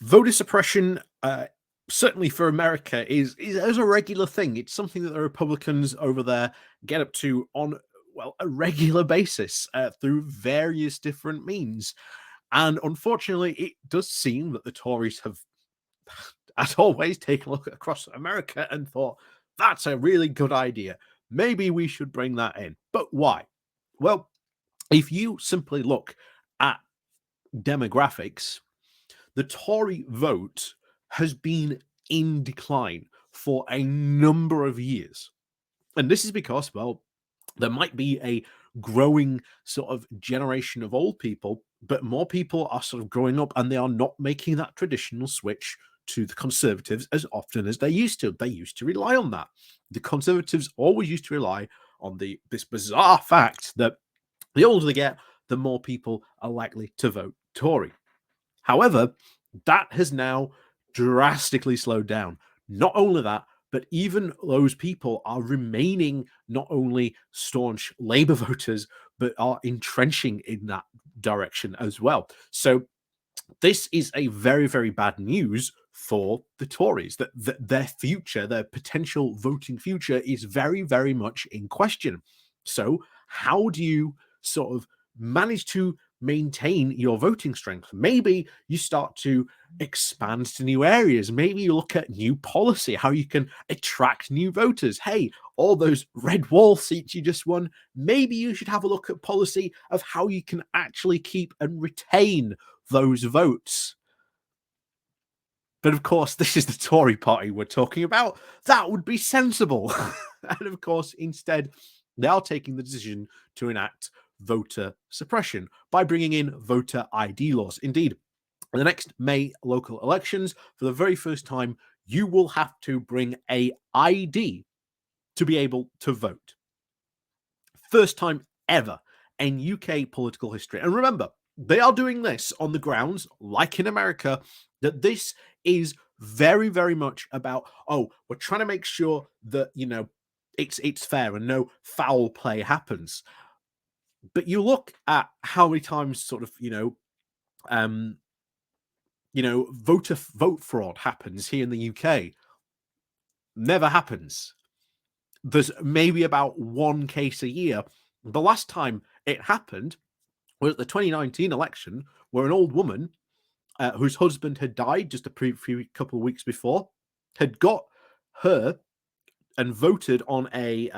Voter suppression, certainly for America, is a regular thing. It's something that the Republicans over there get up to on, well, a regular basis through various different means. And unfortunately, it does seem that the Tories have, as always, taken a look across America and thought, that's a really good idea. Maybe we should bring that in. But why? Well, if you simply look at demographics, the Tory vote has been in decline for a number of years. And this is because, well, there might be a growing sort of generation of old people, but more people are sort of growing up and they are not making that traditional switch to the Conservatives as often as they used to. They used to rely on that. The Conservatives always used to rely on this bizarre fact that the older they get, the more people are likely to vote Tory. However, that has now drastically slowed down. Not only that, but even those people are remaining not only staunch Labour voters, but are entrenching in that direction as well. So this is a very, very bad news for the Tories, that their future, their potential voting future is very, very much in question. So how do you sort of manage to maintain your voting strength? Maybe you start to expand to new areas. Maybe you look at new policy, how you can attract new voters. Hey, all those red wall seats you just won, maybe you should have a look at policy of how you can actually keep and retain those votes. But of course, this is the Tory party we're talking about. That would be sensible. And of course, instead, they are taking the decision to enact voter suppression by bringing in voter ID laws. Indeed, in the next May local elections, for the very first time, you will have to bring a ID to be able to vote. First time ever in UK political history. And remember, they are doing this on the grounds, like in America, that this is very, very much about, oh, we're trying to make sure that, it's fair and no foul play happens. But you look at how many times sort of, vote fraud happens here in the UK. Never happens. There's maybe about one case a year. The last time it happened was at the 2019 election, where an old woman whose husband had died just a couple of weeks before had got her and voted on a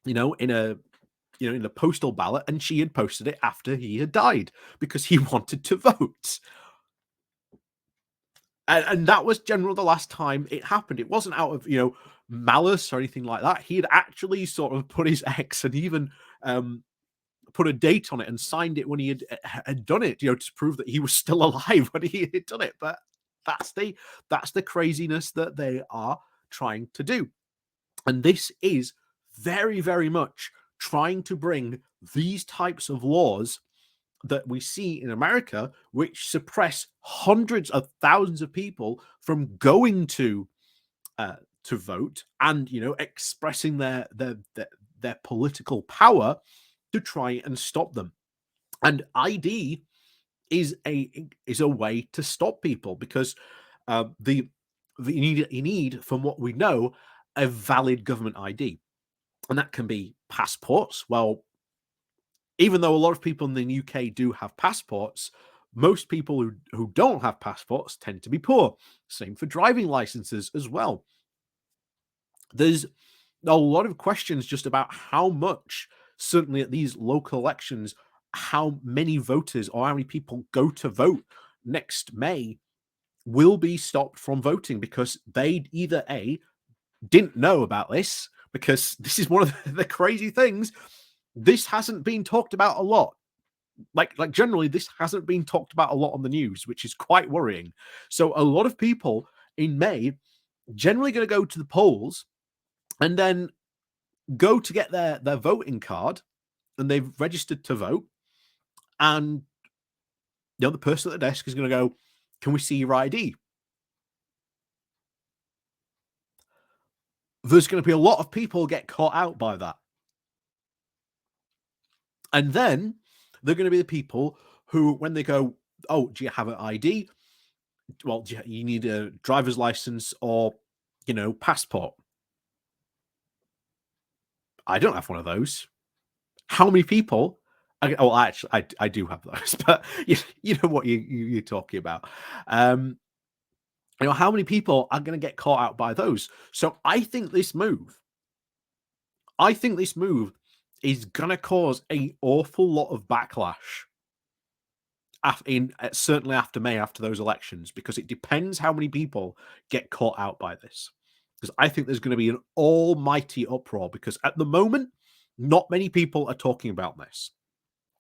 in a postal ballot, and she had posted it after he had died because he wanted to vote. And that was generally the last time it happened. It wasn't out of malice or anything like that. He had actually sort of put his ex and even put a date on it and signed it when he had done it, to prove that he was still alive when he had done it. But that's the craziness that they are trying to do. And this is very, very much trying to bring these types of laws that we see in America, which suppress hundreds of thousands of people from going to vote and expressing their political power, to try and stop them. And ID is a way to stop people, because you need, from what we know, a valid government ID, and that can be passports. Well, even though a lot of people in the UK do have passports, most people who don't have passports tend to be poor. Same for driving licenses as well. There's a lot of questions just about how much, certainly at these local elections, how many voters or how many people go to vote next May will be stopped from voting because they either didn't know about this, because this is one of the crazy things. This hasn't been talked about a lot. Like generally, this hasn't been talked about a lot on the news, which is quite worrying. So a lot of people in May generally going to go to the polls and then go to get their voting card, and they've registered to vote, and the person at the desk is going to go, "Can we see your ID?" There's going to be a lot of people get caught out by that. And then they're going to be the people who, when they go, "Oh, do you have an ID?" well, you need a driver's license or, passport. I don't have one of those. How many people? Oh, actually, I do have those, but you know what you're talking about. Um, how many people are going to get caught out by those? So I think this move is going to cause an awful lot of backlash certainly after May, after those elections, because it depends how many people get caught out by this. Because I think there's going to be an almighty uproar. Because at the moment, not many people are talking about this,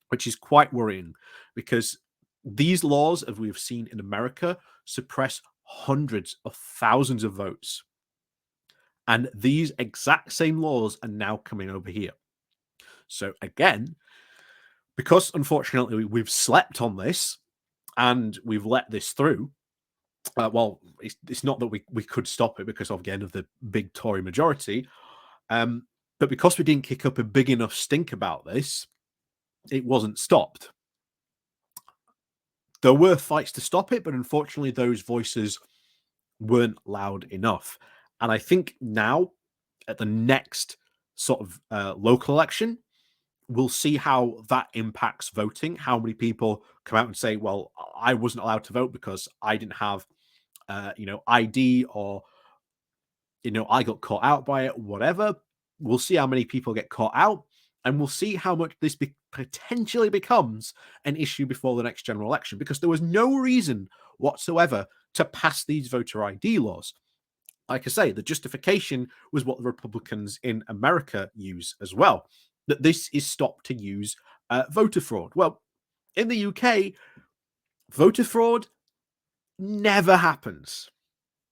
which is quite worrying. Because these laws, as we've seen in America, suppress hundreds of thousands of votes. And these exact same laws are now coming over here. So again, because unfortunately we've slept on this and we've let this through, well, it's not that we could stop it because of, again, of the big Tory majority, but because we didn't kick up a big enough stink about this, it wasn't stopped. There were fights to stop it, but unfortunately those voices weren't loud enough. And I think now, at the next sort of local election, we'll see how that impacts voting. How many people come out and say, "Well, I wasn't allowed to vote because I didn't have, ID," or I got caught out by it, whatever. We'll see how many people get caught out, and we'll see how much this potentially becomes an issue before the next general election, because there was no reason whatsoever to pass these voter ID laws. Like I say, the justification was what the Republicans in America use as well, that this is stopped to use voter fraud. Well, in the UK, voter fraud never happens.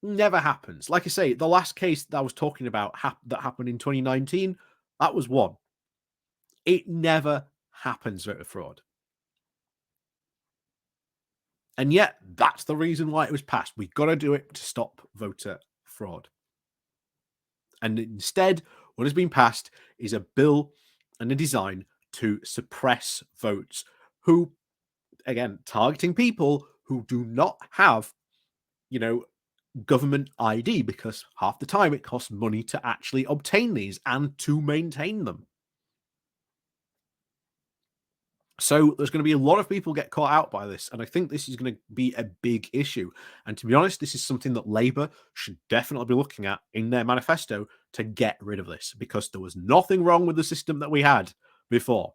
Never happens. Like I say, the last case that I was talking about that happened in 2019, that was one. It never happens, voter fraud. And yet, that's the reason why it was passed. We've got to do it to stop voter fraud. And instead, what has been passed is a bill and a design to suppress votes, who, again, targeting people who do not have, government ID, because half the time it costs money to actually obtain these and to maintain them. So there's going to be a lot of people get caught out by this, and I think this is going to be a big issue. And to be honest, this is something that Labour should definitely be looking at in their manifesto to get rid of this, because there was nothing wrong with the system that we had before.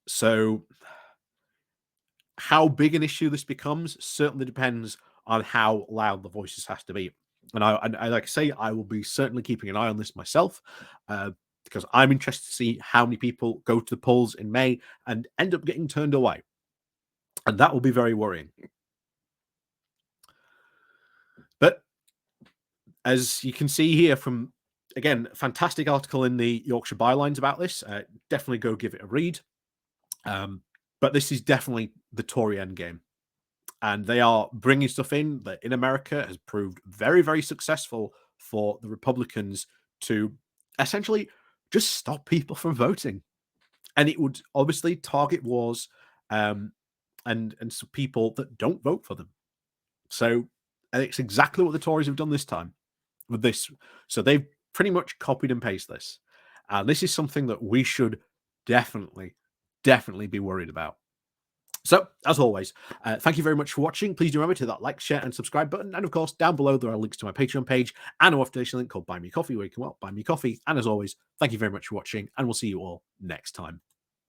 So how big an issue this becomes certainly depends on how loud the voices has to be. And I like I say, I will be certainly keeping an eye on this myself, because I'm interested to see how many people go to the polls in May and end up getting turned away. And that will be very worrying. But as you can see here from, again, fantastic article in the Yorkshire Bylines about this, definitely go give it a read. But this is definitely the Tory endgame. And they are bringing stuff in that in America has proved very, very successful for the Republicans to essentially just stop people from voting. And it would obviously target wars, and some people that don't vote for them. So, and it's exactly what the Tories have done this time with this. So they've pretty much copied and pasted this. And this is something that we should definitely, definitely be worried about. So, as always, thank you very much for watching. Please do remember to hit that like, share, and subscribe button. And of course, down below, there are links to my Patreon page and a motivation link called Buy Me Coffee, where you can, buy me coffee. And as always, thank you very much for watching, and we'll see you all next time.